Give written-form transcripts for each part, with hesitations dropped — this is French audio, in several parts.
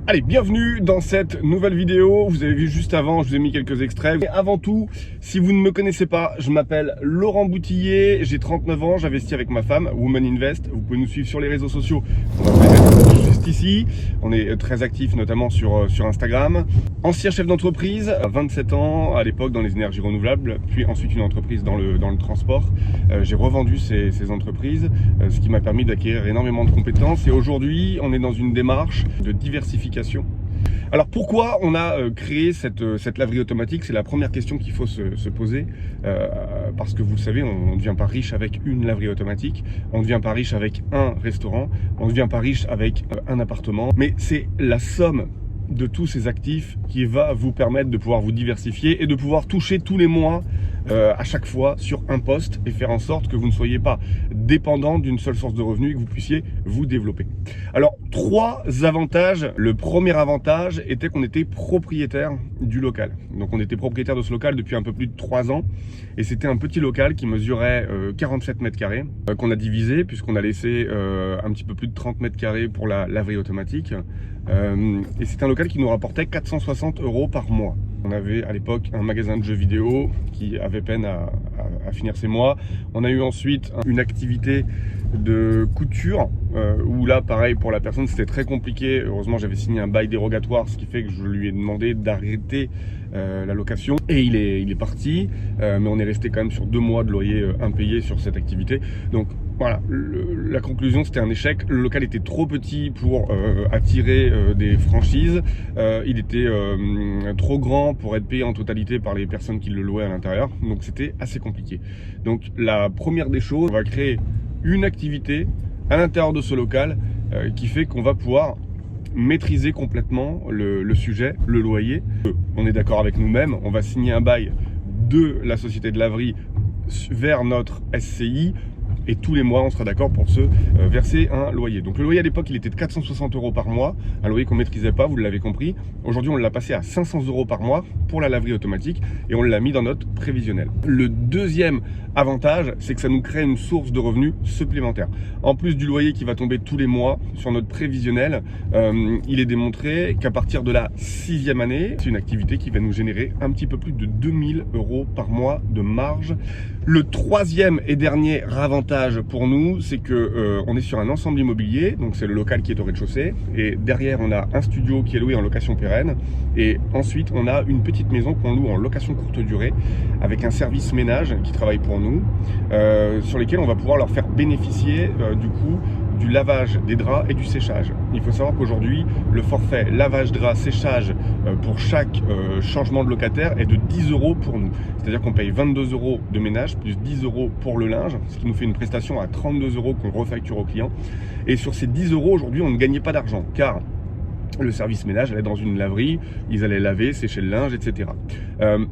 Allez, bienvenue dans cette nouvelle vidéo. Vous avez vu juste avant, je vous ai mis quelques extraits. Et avant tout, si vous ne me connaissez pas, je m'appelle Laurent Boutillier, j'ai 39 ans, j'investis avec ma femme, Woman Invest. Vous pouvez nous suivre sur les réseaux sociaux. On va vous les mettre juste ici. On est très actifs notamment sur Instagram. Ancien chef d'entreprise, 27 ans à l'époque dans les énergies renouvelables, puis ensuite une entreprise dans le transport. J'ai revendu ces entreprises, ce qui m'a permis d'acquérir énormément de compétences. Et aujourd'hui, on est dans une démarche de diversification. Alors pourquoi on a créé cette laverie automatique? C'est la première question qu'il faut se poser, parce que vous le savez, on ne devient pas riche avec une laverie automatique, on ne devient pas riche avec un restaurant, on ne devient pas riche avec un appartement, mais c'est la somme de tous ces actifs qui va vous permettre de pouvoir vous diversifier et de pouvoir toucher tous les mois à chaque fois sur un poste et faire en sorte que vous ne soyez pas dépendant d'une seule source de revenus et que vous puissiez vous développer. Alors, 3 avantages. Le premier avantage était qu'on était propriétaire du local. Donc on était propriétaire de ce local depuis un peu plus de 3 ans et c'était un petit local qui mesurait 47 mètres carrés qu'on a divisé puisqu'on a laissé un petit peu plus de 30 mètres carrés pour la laverie automatique. Et c'est un local qui nous rapportait 460 € par mois. On avait à l'époque un magasin de jeux vidéo qui avait peine à finir ses mois. On a eu ensuite une activité de couture où là pareil pour la personne c'était très compliqué. Heureusement j'avais signé un bail dérogatoire, ce qui fait que je lui ai demandé d'arrêter la location et il est parti, mais on est resté quand même sur 2 mois de loyer impayé sur cette activité. Donc voilà, la conclusion c'était un échec. Le local était trop petit pour attirer des franchises, il était trop grand pour être payé en totalité par les personnes qui le louaient à l'intérieur, donc c'était assez compliqué. Donc la première des choses, on va créer une activité à l'intérieur de ce local qui fait qu'on va pouvoir maîtriser complètement le sujet, le loyer. On est d'accord avec nous-mêmes, on va signer un bail de la société de laverie vers notre SCI et tous les mois on sera d'accord pour se verser un loyer. Donc le loyer à l'époque il était de 460 € par mois, un loyer qu'on maîtrisait pas, vous l'avez compris. Aujourd'hui on l'a passé à 500 € par mois pour la laverie automatique et on l'a mis dans notre prévisionnel. Le deuxième avantage, c'est que ça nous crée une source de revenus supplémentaire. En plus du loyer qui va tomber tous les mois sur notre prévisionnel, il est démontré qu'à partir de la 6e année, c'est une activité qui va nous générer un petit peu plus de 2000 € par mois de marge. Le troisième et dernier avantage pour nous, c'est que on est sur un ensemble immobilier, donc c'est le local qui est au rez-de-chaussée, et derrière on a un studio qui est loué en location pérenne, et ensuite on a une petite maison qu'on loue en location courte durée, avec un service ménage qui travaille pour nous, sur lesquels on va pouvoir leur faire bénéficier du coup du lavage des draps et du séchage. Il faut savoir qu'aujourd'hui, le forfait lavage drap séchage pour chaque changement de locataire est de 10 € pour nous. C'est-à-dire qu'on paye 22 € de ménage plus 10 € pour le linge, ce qui nous fait une prestation à 32 € qu'on refacture au client. Et sur ces 10 € aujourd'hui, on ne gagnait pas d'argent car le service ménage allait dans une laverie, ils allaient laver, sécher le linge, etc.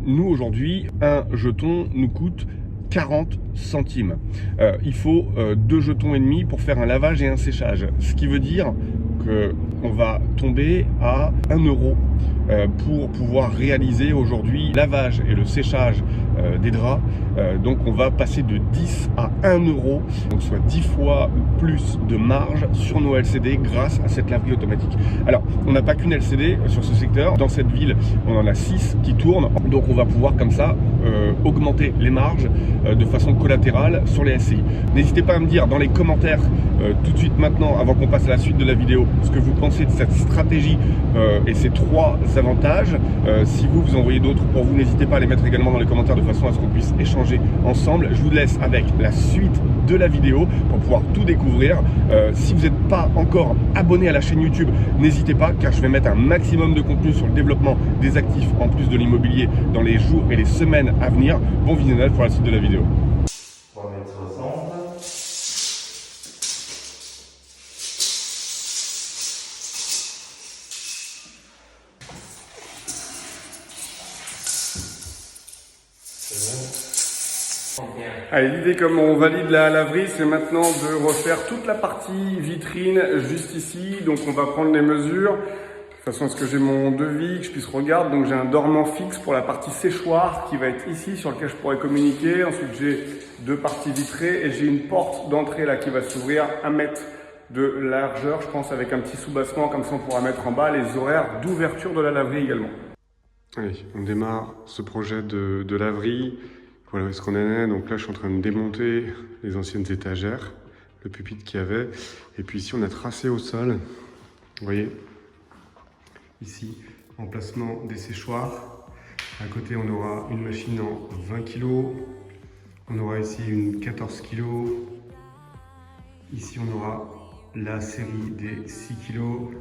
Nous aujourd'hui, un jeton nous coûte 40 centimes. Il faut 2 jetons et demi pour faire un lavage et un séchage. Ce qui veut dire qu'on va tomber à 1 € pour pouvoir réaliser aujourd'hui le lavage et le séchage des draps. Donc on va passer de 10 à 1 €, donc soit 10 fois plus de marge sur nos LCD grâce à cette laverie automatique. Alors on n'a pas qu'une LCD sur ce secteur, dans cette ville on en a 6 qui tournent, donc on va pouvoir comme ça augmenter les marges de façon collatérale sur les SCI. N'hésitez pas à me dire dans les commentaires tout de suite maintenant, avant qu'on passe à la suite de la vidéo, ce que vous pensez de cette stratégie et ces 3 avantages. Si vous en voyez d'autres pour vous, n'hésitez pas à les mettre également dans les commentaires de façon à ce qu'on puisse échanger ensemble. Je vous laisse avec la suite de la vidéo pour pouvoir tout découvrir. Si vous n'êtes pas encore abonné à la chaîne YouTube, n'hésitez pas car je vais mettre un maximum de contenu sur le développement des actifs en plus de l'immobilier dans les jours et les semaines à venir. Bon visionnage pour la suite de la vidéo. 3,60 m. C'est bon. 31 Allez, l'idée comme on valide la laverie, c'est maintenant de refaire toute la partie vitrine juste ici. Donc on va prendre les mesures, de façon à ce que j'ai mon devis, que je puisse regarder. Donc j'ai un dormant fixe pour la partie séchoir qui va être ici, sur lequel je pourrai communiquer. Ensuite j'ai 2 parties vitrées et j'ai une porte d'entrée là qui va s'ouvrir 1 mètre de largeur, je pense, avec un petit soubassement, comme ça on pourra mettre en bas les horaires d'ouverture de la laverie également. Allez, on démarre ce projet de laverie. Voilà où est-ce qu'on en est. Donc là, je suis en train de démonter les anciennes étagères, le pupitre qu'il y avait. Et puis ici, on a tracé au sol. Vous voyez, ici, emplacement des séchoirs. À côté, on aura une machine en 20 kg. On aura ici une 14 kg. Ici, on aura la série des 6 kg,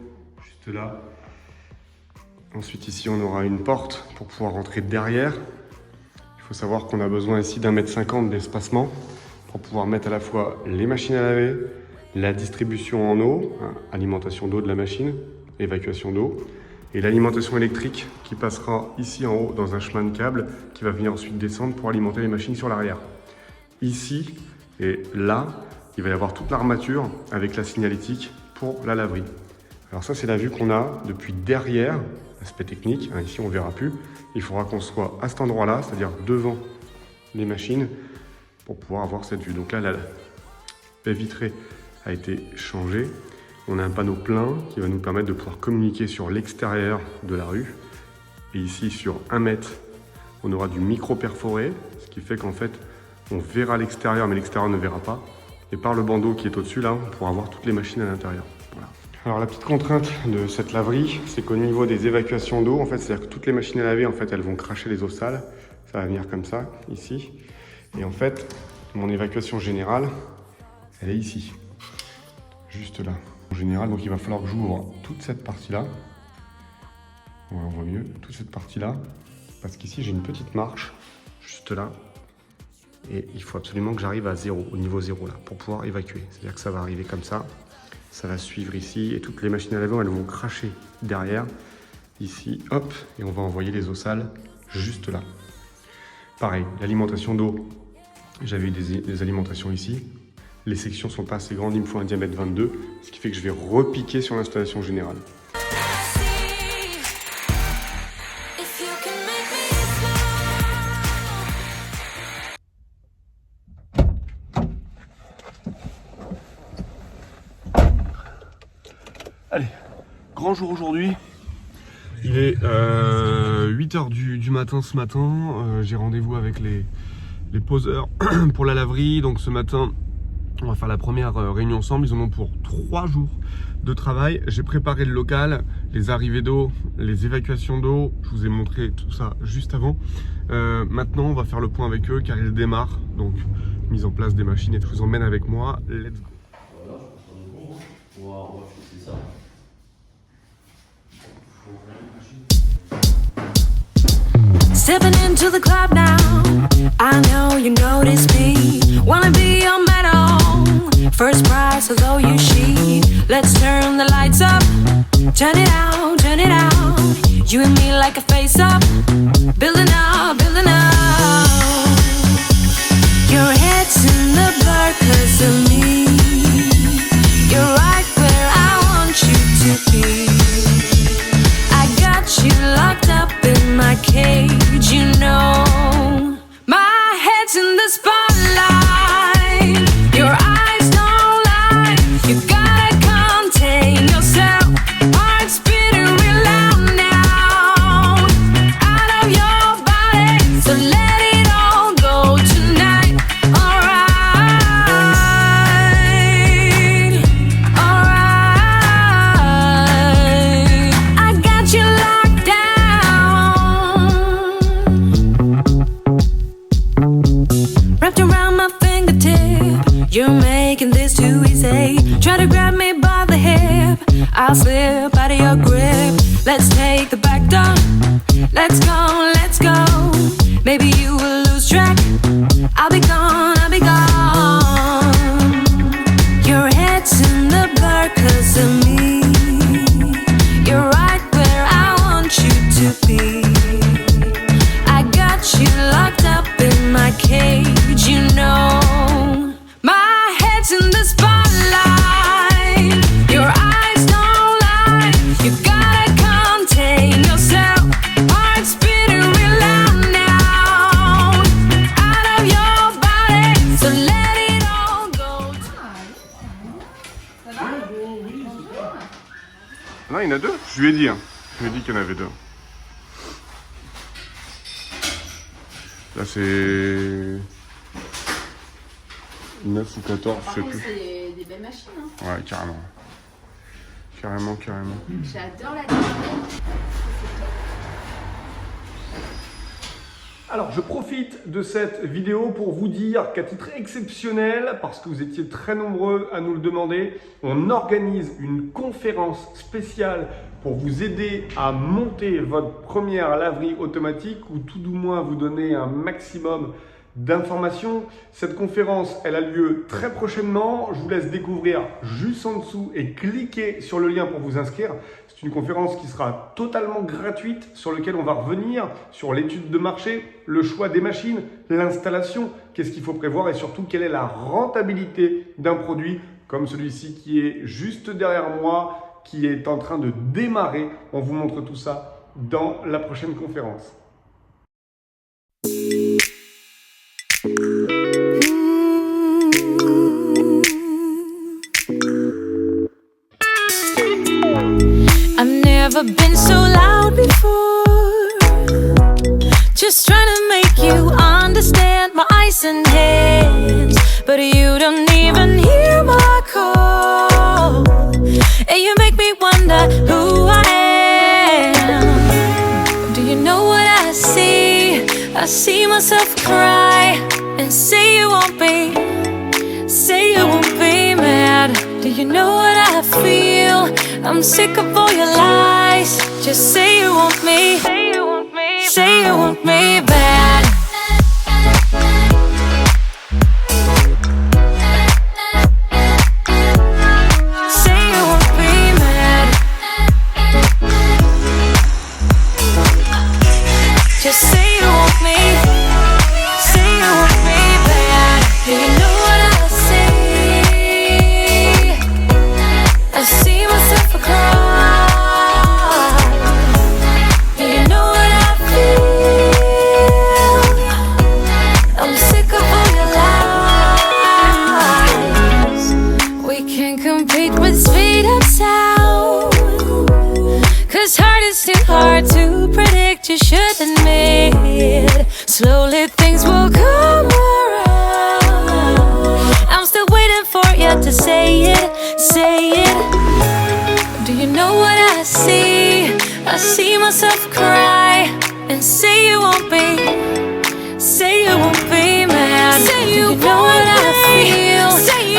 juste là. Ensuite, ici, on aura une porte pour pouvoir rentrer derrière. Il faut savoir qu'on a besoin ici d'1,50 m d'espacement pour pouvoir mettre à la fois les machines à laver, la distribution en eau, hein, alimentation d'eau de la machine, évacuation d'eau, et l'alimentation électrique qui passera ici en haut dans un chemin de câble qui va venir ensuite descendre pour alimenter les machines sur l'arrière. Ici et là, il va y avoir toute l'armature avec la signalétique pour la laverie. Alors ça, c'est la vue qu'on a depuis derrière, aspect technique. Hein, ici, on ne verra plus. Il faudra qu'on soit à cet endroit-là, c'est-à-dire devant les machines, pour pouvoir avoir cette vue. Donc là, la baie vitrée a été changée. On a un panneau plein qui va nous permettre de pouvoir communiquer sur l'extérieur de la rue. Et ici, sur 1 mètre, on aura du micro perforé, ce qui fait qu'en fait, on verra l'extérieur, mais l'extérieur ne verra pas. Et par le bandeau qui est au-dessus, là, on pourra voir toutes les machines à l'intérieur. Voilà. Alors la petite contrainte de cette laverie, c'est qu'au niveau des évacuations d'eau, en fait, c'est-à-dire que toutes les machines à laver, en fait, elles vont cracher les eaux sales. Ça va venir comme ça, ici. Et en fait, mon évacuation générale, elle est ici, juste là. En général, donc il va falloir que j'ouvre toute cette partie-là. On voit mieux, toute cette partie-là. Parce qu'ici, j'ai une petite marche, juste là. Et il faut absolument que j'arrive à 0, au niveau 0 là, pour pouvoir évacuer. C'est-à-dire que ça va arriver comme ça. Ça va suivre ici et toutes les machines à laver, elles vont cracher derrière, ici, hop, et on va envoyer les eaux sales juste là. Pareil, l'alimentation d'eau, j'avais eu des alimentations ici. Les sections sont pas assez grandes, il me faut un diamètre 22, ce qui fait que je vais repiquer sur l'installation générale. Allez, grand jour aujourd'hui. Il est 8h du matin ce matin. J'ai rendez-vous avec les poseurs pour la laverie. Donc ce matin, on va faire la première réunion ensemble. Ils en ont pour 3 jours de travail. J'ai préparé le local, les arrivées d'eau, les évacuations d'eau. Je vous ai montré tout ça juste avant. Maintenant, on va faire le point avec eux car ils démarrent. Donc, mise en place des machines et je vous emmène avec moi. Let's go. Voilà, je on va fixer ça. Stepping into the club now, I know you notice me. Wanna be your medal, first prize, although you cheat. Let's turn the lights up, turn it out, turn it out. You and me like a face-up, building up, building up. Your head's in the blur 'cause of me. You're right where I want you to be. I got you locked up in my cage, you know. My head's in the spotlight. Your eyes don't lie. You gotta contain yourself. Heart's beating real loud now. Out of your body, so let it all go tonight. Alright, alright. I got you locked down. Wrapped around my fingertip, you're making this too easy. Try to grab me by the hip, I'll slip out of your grip. Let's take the back door, let's go, let's go. Maybe you will lose track, I'll be gone, I'll be gone. Your head's in the blur 'cause of me. You're right where I want you to be. I got you locked up in my cage, you know. You gotta contain yourself. Heart's beating real loud now. Out of your body, so let it all go. Non, il y en a deux. Je lui ai dit. Je lui ai dit qu'il y en avait deux. Là, c'est 9 ou 14, je sais plus. C'est des belles machines. Hein. Ouais, carrément. Carrément. J'adore la déco. Alors, je profite de cette vidéo pour vous dire qu'à titre exceptionnel, parce que vous étiez très nombreux à nous le demander, on organise une conférence spéciale pour vous aider à monter votre première laverie automatique ou tout du moins vous donner un maximum d'informations. Cette conférence, elle a lieu très prochainement. Je vous laisse découvrir juste en dessous et cliquer sur le lien pour vous inscrire. C'est une conférence qui sera totalement gratuite sur laquelle on va revenir sur l'étude de marché, le choix des machines, l'installation, qu'est-ce qu'il faut prévoir et surtout quelle est la rentabilité d'un produit comme celui-ci qui est juste derrière moi, qui est en train de démarrer. On vous montre tout ça dans la prochaine conférence. I've never been so loud before. Just trying to make you understand my eyes and hands, but you don't even hear my call. And you make me wonder who I am. Do you know what I see? I see myself cry and say you won't be mad. Do you know what I feel? I'm sick of all your lies. Just say you want me. Say you want me. Say you want me bad. Say you won't be mad. Just say you want me. Say you want me bad. Do you know what I see? I see myself cry. Do you know what I feel? I'm sick of all your lies. We can't compete with speed and sound, 'cause heart is too hard to predict. You should admit, slowly things will come around. I'm still waiting for you to say it, say it. Do you know what I see? I see myself cry and say you won't be mad. Say you know what I feel?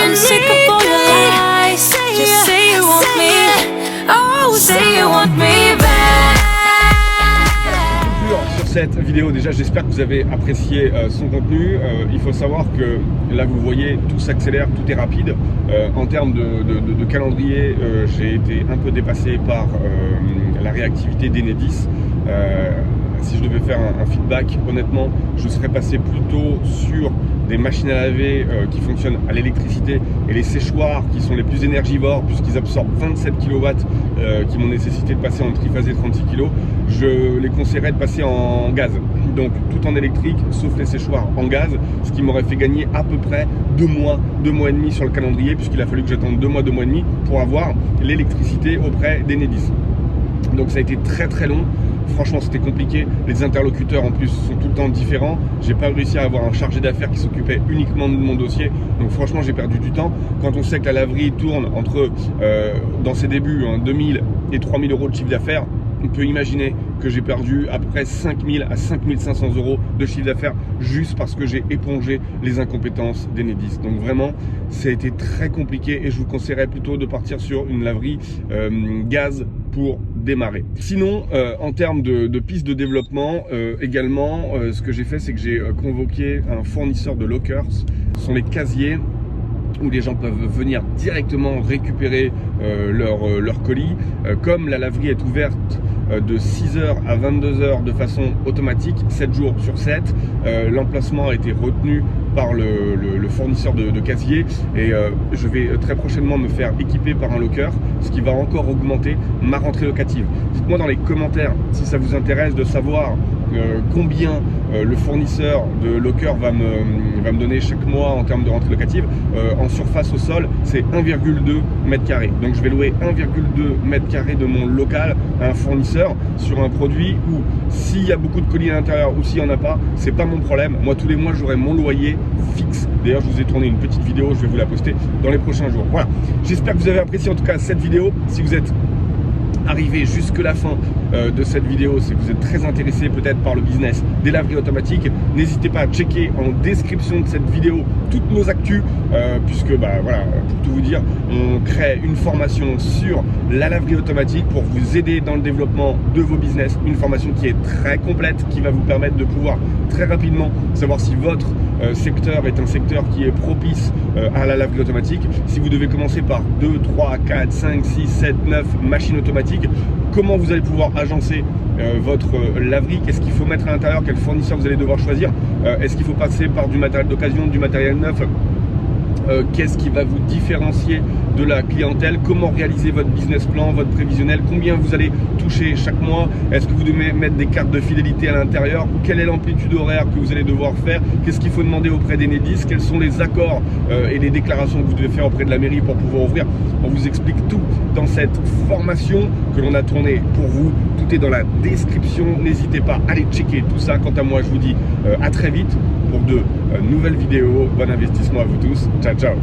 I'm sick of all your lies. Just say you want me. Oh, say you want me back. Sur cette vidéo, déjà j'espère que vous avez apprécié son contenu. Il faut savoir que là vous voyez, tout s'accélère, tout est rapide. En termes de calendrier, j'ai été un peu dépassé par la réactivité d'Enedis. Si je devais faire un feedback, honnêtement, je serais passé plutôt sur des machines à laver qui fonctionnent à l'électricité et les séchoirs qui sont les plus énergivores puisqu'ils absorbent 27 kW qui m'ont nécessité de passer en triphasé 36 kg. Je les conseillerais de passer en gaz, donc tout en électrique sauf les séchoirs en gaz, ce qui m'aurait fait gagner à peu près 2 mois et demi sur le calendrier puisqu'il a fallu que j'attende 2 mois et demi pour avoir l'électricité auprès d'Enedis. Donc ça a été très long. Franchement, c'était compliqué. Les interlocuteurs en plus sont tout le temps différents. J'ai pas réussi à avoir un chargé d'affaires qui s'occupait uniquement de mon dossier. Donc franchement, j'ai perdu du temps. Quand on sait que la laverie tourne entre, dans ses débuts, 2000 et 3000 euros de chiffre d'affaires, on peut imaginer que j'ai perdu à peu près 5000 à 5500 euros de chiffre d'affaires juste parce que j'ai épongé les incompétences d'Enedis. Donc vraiment, ça a été très compliqué et je vous conseillerais plutôt de partir sur une laverie gaz pour démarrer. Sinon, en termes de pistes de développement, également, ce que j'ai fait, c'est que j'ai convoqué un fournisseur de lockers. Ce sont les casiers où les gens peuvent venir directement récupérer leur colis. Comme la laverie est ouverte de 6h à 22h de façon automatique, 7 jours sur 7, l'emplacement a été retenu par le fournisseur de casier et je vais très prochainement me faire équiper par un locker, ce qui va encore augmenter ma rentrée locative. Dites-moi dans les commentaires si ça vous intéresse de savoir combien le fournisseur de locker va me donner chaque mois en termes de rentrée locative. En surface au sol, c'est 1,2 m². Donc je vais louer 1,2 m² de mon local à un fournisseur sur un produit où s'il y a beaucoup de colis à l'intérieur ou s'il n'y en a pas, c'est pas mon problème. Moi tous les mois j'aurai mon loyer fixe. D'ailleurs je vous ai tourné une petite vidéo, je vais vous la poster dans les prochains jours. Voilà, j'espère que vous avez apprécié en tout cas cette vidéo. Si vous êtes arrivé jusque la fin de cette vidéo, c'est que vous êtes très intéressé peut-être par le business des laveries automatiques, n'hésitez pas à checker en description de cette vidéo toutes nos actus, puisque voilà, pour tout vous dire, on crée une formation sur la laverie automatique pour vous aider dans le développement de vos business, une formation qui est très complète, qui va vous permettre de pouvoir très rapidement savoir si votre secteur est un secteur qui est propice à la laverie automatique. Si vous devez commencer par 2, 3, 4, 5, 6, 7, 9 machines automatiques, comment vous allez pouvoir agencer votre laverie, qu'est-ce qu'il faut mettre à l'intérieur, quel fournisseur vous allez devoir choisir, est-ce qu'il faut passer par du matériel d'occasion, du matériel neuf, qu'est-ce qui va vous différencier de la clientèle, comment réaliser votre business plan, votre prévisionnel, combien vous allez toucher chaque mois, est-ce que vous devez mettre des cartes de fidélité à l'intérieur, quelle est l'amplitude horaire que vous allez devoir faire, qu'est-ce qu'il faut demander auprès d'Enedis, quels sont les accords et les déclarations que vous devez faire auprès de la mairie pour pouvoir ouvrir. On vous explique tout dans cette formation que l'on a tournée pour vous, tout est dans la description, n'hésitez pas à aller checker tout ça. Quant à moi je vous dis à très vite pour de nouvelles vidéos, bon investissement à vous tous, ciao ciao.